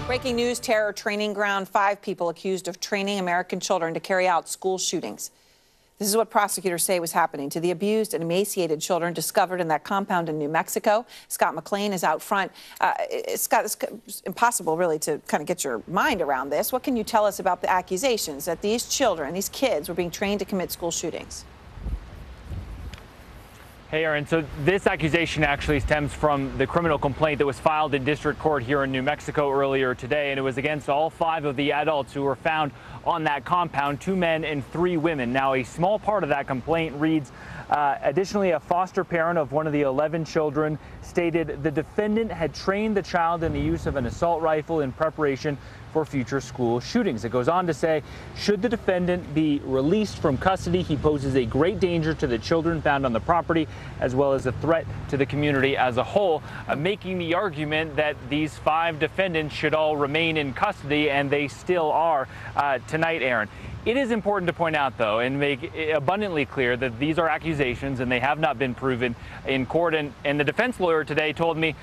Breaking news, terror training ground. 5 people accused of training American children to carry out school shootings. This is what prosecutors say was happening to the abused and emaciated children discovered in that compound in New Mexico. Scott McLean is out front. Scott, it's impossible really to kind of get your mind around this. What can you tell us about the accusations that these children, these kids, were being trained to commit school shootings? Hey, Aaron, so this accusation actually stems from the criminal complaint that was filed in district court here in New Mexico earlier today, and it was against all 5 of the adults who were found on that compound, 2 men and 3 women. Now, a small part of that complaint reads, additionally, a foster parent of one of the 11 children stated the defendant had trained the child in the use of an assault rifle in preparation for future school shootings. It goes on to say, should the defendant be released from custody, he poses a great danger to the children found on the property, as well as a threat to the community as a whole, making the argument that these 5 defendants should all remain in custody, and they still are tonight, Aaron. It is important to point out, though, and make it abundantly clear that these are accusations and they have not been proven in court. And the defense lawyer today told me,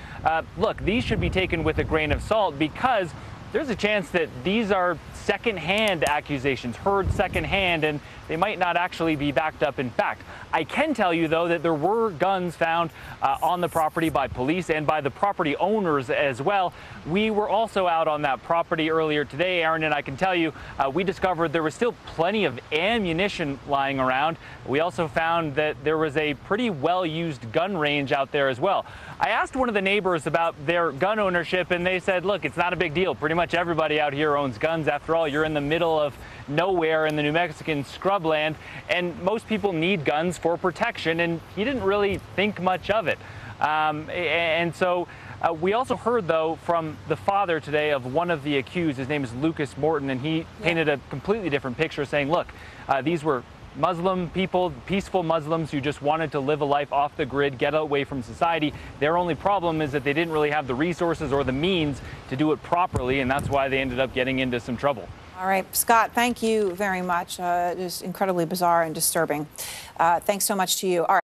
look, these should be taken with a grain of salt because there's a chance that these are secondhand accusations, heard secondhand, and they might not actually be backed up in fact. I can tell you, though, that there were guns found on the property by police and by the property owners as well. We were also out on that property earlier today, Aaron, and I can tell you we discovered there was still plenty of ammunition lying around. We also found that there was a pretty well-used gun range out there as well. I asked one of the neighbors about their gun ownership, and they said, look, it's not a big deal. Pretty much everybody out here owns guns. After all, you're in the middle of nowhere in the New Mexican scrubland, and most people need guns for protection, and he didn't really think much of it. We also heard, though, from the father today of one of the accused. His name is Lucas Morton, and he painted a completely different picture, saying, look, these were Muslim people, peaceful Muslims who just wanted to live a life off the grid, get away from society. Their only problem is that they didn't really have the resources or the means to do it properly, and that's why they ended up getting into some trouble. All right, Scott, thank you very much. It is incredibly bizarre and disturbing. Thanks so much to you. All right.